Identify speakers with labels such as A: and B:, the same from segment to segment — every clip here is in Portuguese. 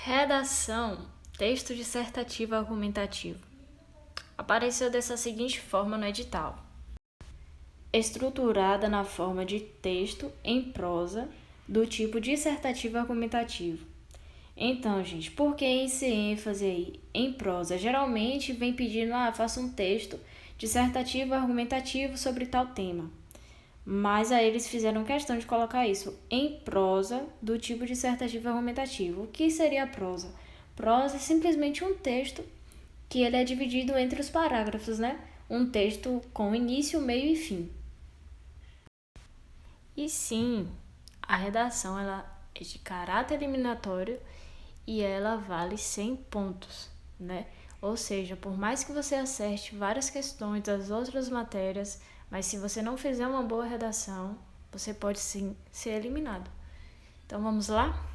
A: Redação, texto dissertativo argumentativo. Apareceu dessa seguinte forma no edital: estruturada na forma de texto em prosa do tipo dissertativo argumentativo. Então, gente, por que esse ênfase aí em prosa? Geralmente vem pedindo, faça um texto dissertativo argumentativo sobre tal tema. Mas aí eles fizeram questão de colocar isso em prosa do tipo dissertativo argumentativo. O que seria a prosa? Prosa é simplesmente um texto que ele é dividido entre os parágrafos, né? Um texto com início, meio e fim. E sim, a redação ela é de caráter eliminatório e ela vale 100 pontos, né? Ou seja, por mais que você acerte várias questões das outras matérias, mas se você não fizer uma boa redação, você pode sim ser eliminado. Então vamos lá?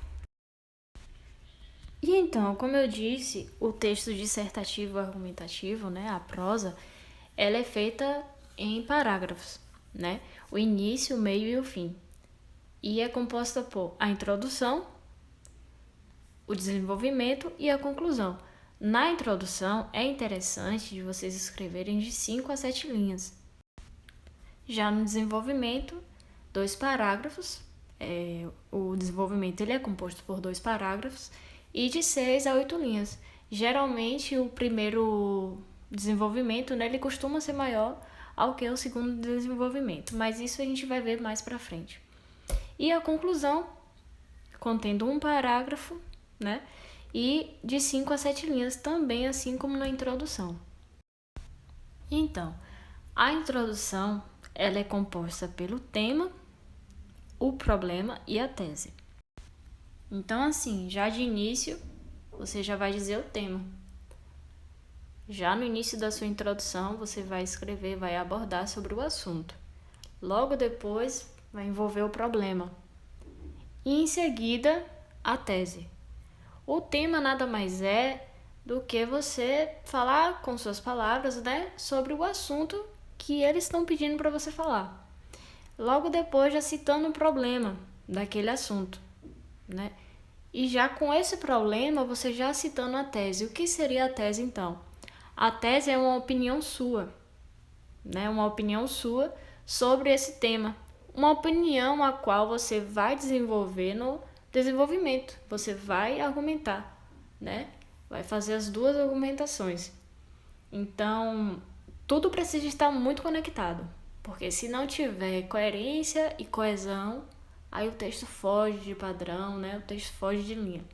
A: E então, como eu disse, o texto dissertativo argumentativo, né, a prosa, ela é feita em parágrafos, né? O início, o meio e o fim. E é composta por a introdução, o desenvolvimento e a conclusão. Na introdução, é interessante de vocês escreverem de 5 a 7 linhas. Já no desenvolvimento, 2 parágrafos. O desenvolvimento ele é composto por 2 parágrafos e de 6 a 8 linhas. Geralmente, o primeiro desenvolvimento, né, ele costuma ser maior ao que o segundo desenvolvimento, mas isso a gente vai ver mais para frente. E a conclusão, contendo um parágrafo, né, e de 5 a 7 linhas, também assim como na introdução. Então, a introdução ela é composta pelo tema, o problema e a tese. Então, assim, já de início, você já vai dizer o tema. Já no início da sua introdução, você vai escrever, vai abordar sobre o assunto. Logo depois, vai envolver o problema. E em seguida, a tese. O tema nada mais é do que você falar com suas palavras, né, sobre o assunto que eles estão pedindo para você falar. Logo depois, já citando o problema daquele assunto, né? E já com esse problema, você já citando a tese. O que seria a tese, então? A tese é uma opinião sua, né? Uma opinião sua sobre esse tema. Uma opinião a qual você vai desenvolver no desenvolvimento. Você vai argumentar, né? Vai fazer as duas argumentações. Então, tudo precisa estar muito conectado. Porque se não tiver coerência e coesão, aí o texto foge de padrão, né? O texto foge de linha.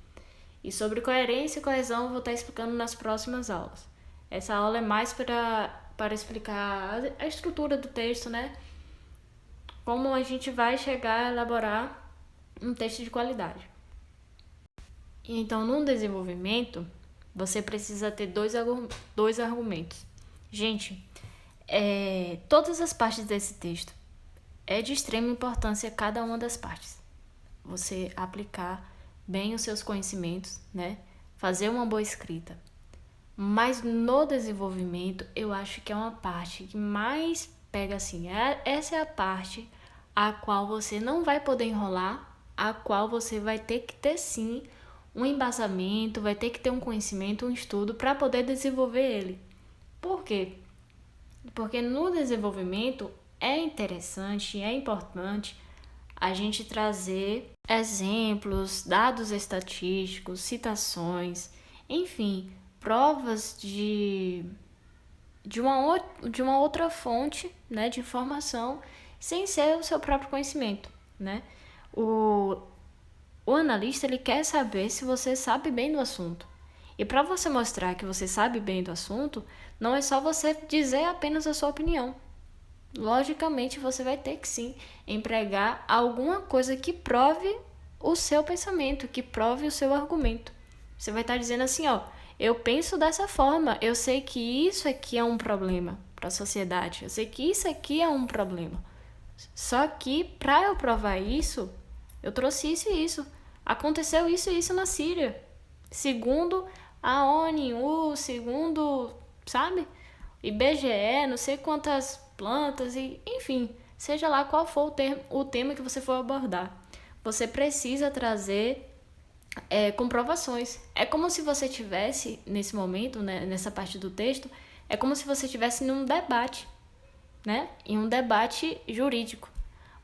A: E sobre coerência e coesão eu vou estar explicando nas próximas aulas. Essa aula é mais para explicar a estrutura do texto, né? Como a gente vai chegar a elaborar um texto de qualidade. E então, no desenvolvimento, você precisa ter dois argumentos. Gente, todas as partes desse texto é de extrema importância cada uma das partes. Você aplicar bem os seus conhecimentos, né? Fazer uma boa escrita. Mas no desenvolvimento, eu acho que é uma parte que mais pega assim. Essa é a parte a qual você não vai poder enrolar, a qual você vai ter que ter sim um embasamento, vai ter que ter um conhecimento, um estudo para poder desenvolver ele. Por quê? Porque no desenvolvimento é interessante, é importante a gente trazer exemplos, dados estatísticos, citações, enfim, provas de uma outra fonte, né, de informação, sem ser o seu próprio conhecimento, né? O analista ele quer saber se você sabe bem do assunto. E para você mostrar que você sabe bem do assunto, não é só você dizer apenas a sua opinião. Logicamente, você vai ter que sim empregar alguma coisa que prove o seu pensamento, que prove o seu argumento. Você vai estar dizendo assim, eu penso dessa forma, eu sei que isso aqui é um problema para a sociedade, eu sei que isso aqui é um problema. Só que para eu provar isso, eu trouxe isso e isso. Aconteceu isso e isso na Síria. Segundo a ONU, segundo, sabe? IBGE, não sei quantas plantas, e enfim, seja lá qual for o tema que você for abordar. Você precisa trazer comprovações. É como se você tivesse, nesse momento, né, nessa parte do texto, é como se você estivesse num debate, né? Em um debate jurídico,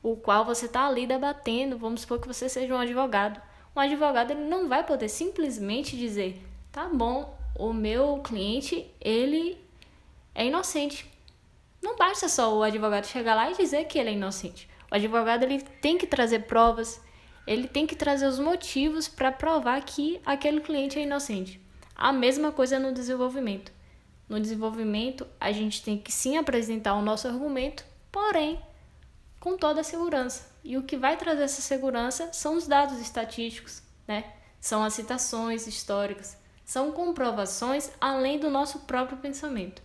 A: o qual você está ali debatendo. Vamos supor que você seja um advogado. Um advogado, ele não vai poder simplesmente dizer, tá bom, o meu cliente, ele é inocente. Não basta só o advogado chegar lá e dizer que ele é inocente. O advogado, ele tem que trazer provas, ele tem que trazer os motivos para provar que aquele cliente é inocente. A mesma coisa no desenvolvimento. No desenvolvimento, a gente tem que sim apresentar o nosso argumento, porém, com toda a segurança. E o que vai trazer essa segurança são os dados estatísticos, né? São as citações históricas, são comprovações além do nosso próprio pensamento.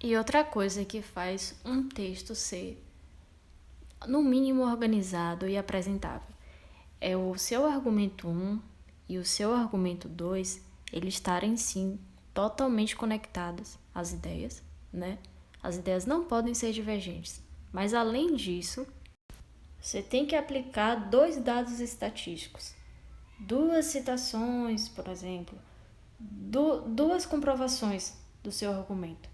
A: E outra coisa que faz um texto ser, no mínimo, organizado e apresentável é o seu argumento 1 e o seu argumento 2, eles estarem sim totalmente conectados às ideias, né? As ideias não podem ser divergentes, mas além disso, você tem que aplicar 2 dados estatísticos, 2 citações, por exemplo, 2 comprovações do seu argumento.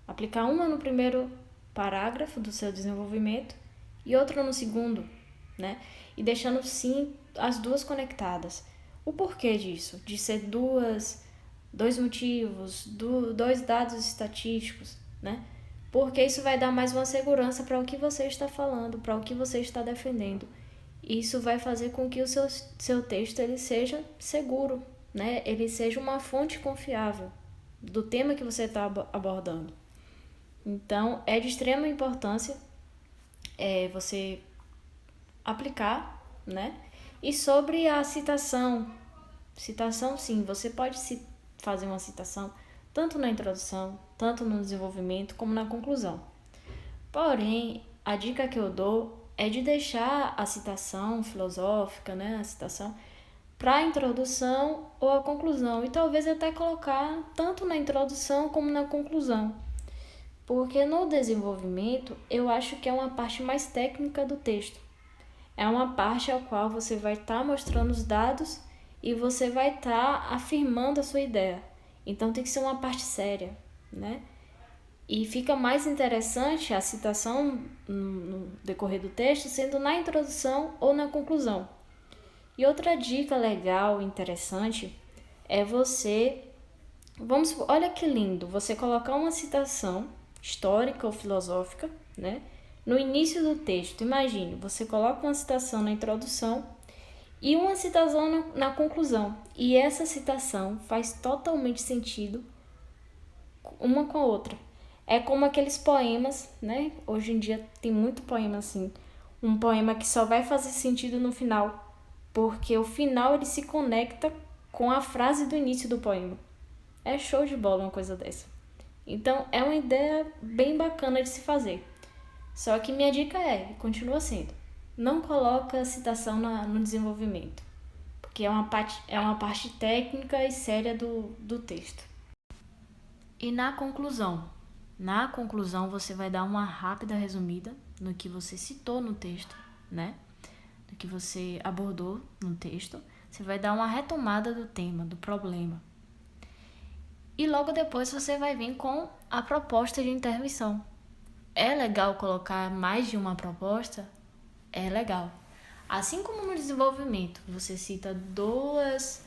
A: Aplicar uma no primeiro parágrafo do seu desenvolvimento e outra no segundo, né? E deixando sim as 2 conectadas. O porquê disso? De ser 2 motivos, 2 dados estatísticos, né? Porque isso vai dar mais uma segurança para o que você está falando, para o que você está defendendo. Isso vai fazer com que o seu texto ele seja seguro, né? Ele seja uma fonte confiável do tema que você está abordando. Então, é de extrema importância você aplicar, né? E sobre a citação, sim, você pode fazer uma citação tanto na introdução, tanto no desenvolvimento, como na conclusão. Porém, a dica que eu dou é de deixar a citação filosófica, né? A citação para a introdução ou a conclusão, e talvez até colocar tanto na introdução como na conclusão. Porque no desenvolvimento, eu acho que é uma parte mais técnica do texto. É uma parte ao qual você vai estar mostrando os dados e você vai estar afirmando a sua ideia. Então tem que ser uma parte séria, né? E fica mais interessante a citação no decorrer do texto sendo na introdução ou na conclusão. E outra dica legal, interessante, é olha que lindo, você colocar uma citação histórica ou filosófica, né? No início do texto, imagine, você coloca uma citação na introdução e uma citação na conclusão. E essa citação faz totalmente sentido uma com a outra. É como aqueles poemas, né? Hoje em dia tem muito poema assim. Um poema que só vai fazer sentido no final, porque o final ele se conecta com a frase do início do poema. É show de bola uma coisa dessa. Então, é uma ideia bem bacana de se fazer. Só que minha dica continua sendo, não coloca citação no desenvolvimento, porque é uma parte técnica e séria do texto. E na conclusão? Na conclusão, você vai dar uma rápida resumida no que você citou no texto, né? Do que você abordou no texto. Você vai dar uma retomada do tema, do problema. E logo depois você vai vir com a proposta de intervenção. É legal colocar mais de uma proposta? É legal. Assim como no desenvolvimento, você cita dois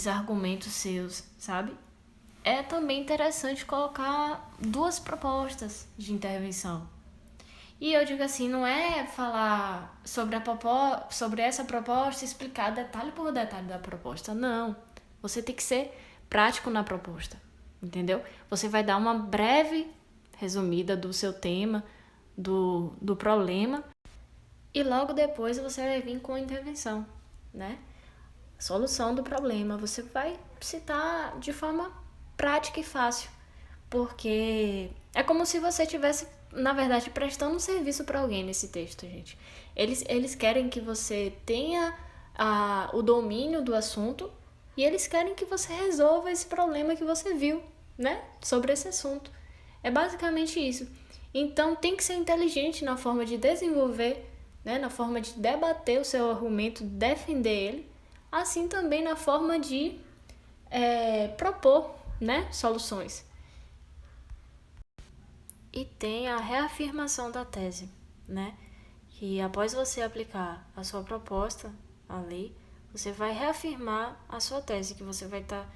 A: argumentos seus, sabe? É também interessante colocar 2 propostas de intervenção. E eu digo assim, não é falar sobre essa proposta e explicar detalhe por detalhe da proposta. Não. Você tem que ser prático na proposta, entendeu? Você vai dar uma breve resumida do seu tema, do problema, e logo depois você vai vir com a intervenção, né? Solução do problema. Você vai citar de forma prática e fácil, porque é como se você tivesse, na verdade, prestando um serviço para alguém nesse texto, gente. Eles querem que você tenha o domínio do assunto e eles querem que você resolva esse problema que você viu, né? Sobre esse assunto. É basicamente isso. Então, tem que ser inteligente na forma de desenvolver né? Na forma de debater o seu argumento, defender ele, assim também na forma de propor, né, soluções. E tem a reafirmação da tese, né? Que após você aplicar a sua proposta ali, você vai reafirmar a sua tese, que você vai estar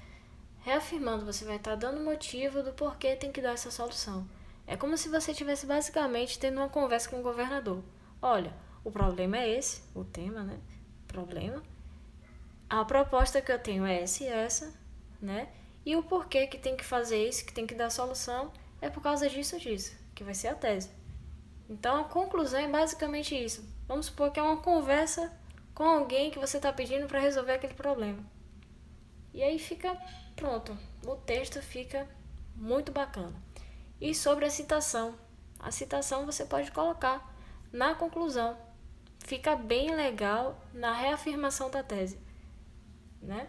A: reafirmando, você vai estar dando motivo do porquê tem que dar essa solução. É como se você estivesse basicamente tendo uma conversa com o governador. Olha, o problema é esse, o tema, né? Problema. A proposta que eu tenho é essa e essa, né? E o porquê que tem que fazer isso, que tem que dar solução, é por causa disso, que vai ser a tese. Então, a conclusão é basicamente isso. Vamos supor que é uma conversa com alguém que você está pedindo para resolver aquele problema. E aí fica pronto. O texto fica muito bacana. E sobre a citação você pode colocar na conclusão. Fica bem legal na reafirmação da tese, né?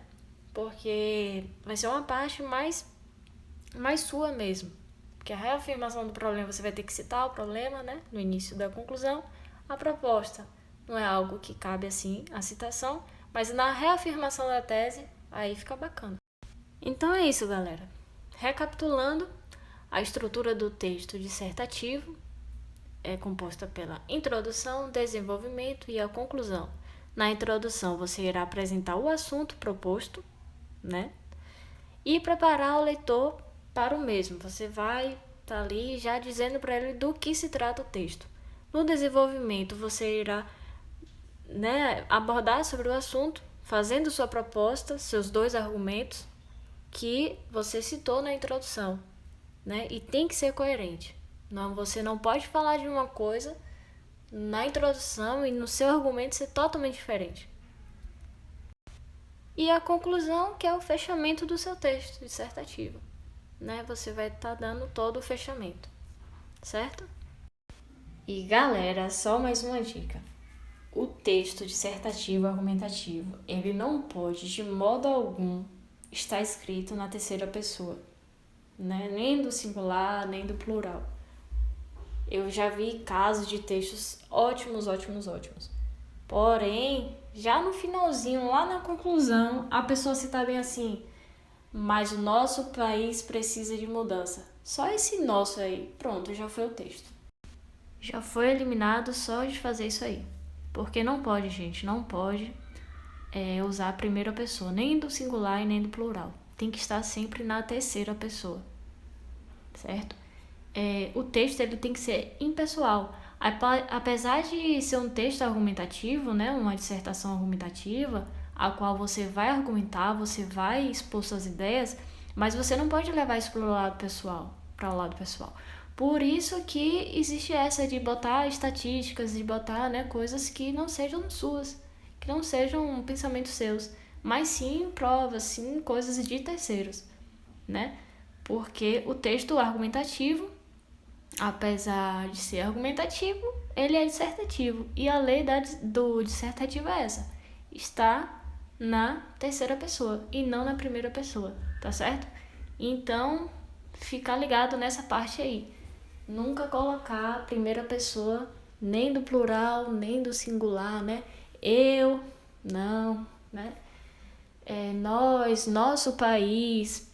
A: Porque vai ser uma parte mais sua mesmo. Porque a reafirmação do problema, você vai ter que citar o problema, né, no início da conclusão. A proposta não é algo que cabe assim, a citação, mas na reafirmação da tese, aí fica bacana. Então é isso, galera. Recapitulando, a estrutura do texto dissertativo é composta pela introdução, desenvolvimento e a conclusão. Na introdução, você irá apresentar o assunto proposto, né, e preparar o leitor para o mesmo. Você vai estar ali já dizendo para ele do que se trata o texto. No desenvolvimento, você irá, né, abordar sobre o assunto, fazendo sua proposta, seus 2 argumentos que você citou na introdução, né? E tem que ser coerente. Não, você não pode falar de uma coisa na introdução e no seu argumento ser totalmente diferente. E a conclusão, que é o fechamento do seu texto dissertativo, né? Você vai estar dando todo o fechamento, certo? E galera, só mais uma dica. O texto dissertativo argumentativo, ele não pode de modo algum estar escrito na terceira pessoa, né? Nem do singular, nem do plural. Eu já vi casos de textos ótimos. Porém, já no finalzinho, lá na conclusão, a pessoa cita bem assim: mas o nosso país precisa de mudança. Só esse nosso aí, pronto, já foi o texto. Já foi eliminado só de fazer isso aí. Porque não pode, gente, não pode usar a primeira pessoa, nem do singular e nem do plural. Tem que estar sempre na terceira pessoa, certo? O texto ele tem que ser impessoal. Apesar de ser um texto argumentativo, né, uma dissertação argumentativa, a qual você vai argumentar, você vai expor suas ideias, mas você não pode levar isso para o lado pessoal. Por isso que existe essa de botar estatísticas, de botar, né, coisas que não sejam suas, que não sejam pensamentos seus, mas sim provas, sim coisas de terceiros, né? Porque o texto argumentativo, apesar de ser argumentativo, ele é dissertativo. E a lei do dissertativo é essa: está na terceira pessoa e não na primeira pessoa, tá certo? Então, ficar ligado nessa parte aí. Nunca colocar a primeira pessoa nem do plural, nem do singular, né? Eu, não, né? Nós, nosso país,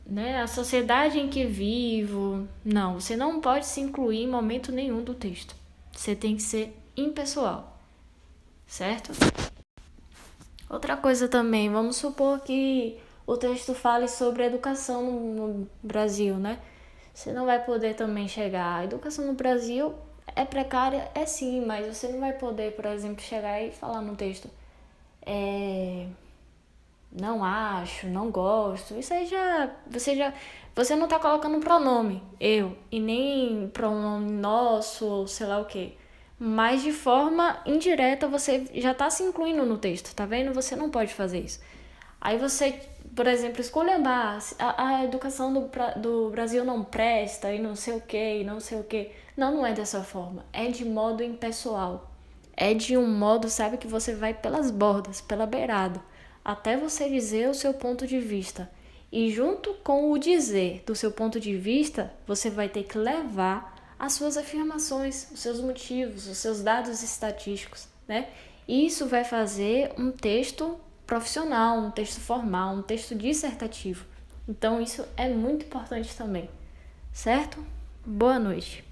A: né? A sociedade em que vivo. Não, você não pode se incluir em momento nenhum do texto. Você tem que ser impessoal, certo? Outra coisa também, vamos supor que o texto fale sobre educação no Brasil, né? Você não vai poder também chegar. A educação no Brasil é precária, é sim, mas você não vai poder, por exemplo, chegar e falar no texto: não acho, não gosto. Isso aí você não tá colocando pronome eu e nem pronome nosso ou sei lá o que. Mas de forma indireta você já tá se incluindo no texto, tá vendo? Você não pode fazer isso. Aí você, por exemplo, esculhambar a educação do Brasil não presta e não sei o que, e não sei o que. Não, não é dessa forma. É de modo impessoal. É de um modo, sabe, que você vai pelas bordas, pela beirada, até você dizer o seu ponto de vista. E junto com o dizer do seu ponto de vista, você vai ter que levar as suas afirmações, os seus motivos, os seus dados estatísticos, né? Isso vai fazer um texto profissional, um texto formal, um texto dissertativo. Então, isso é muito importante também, certo? Boa noite.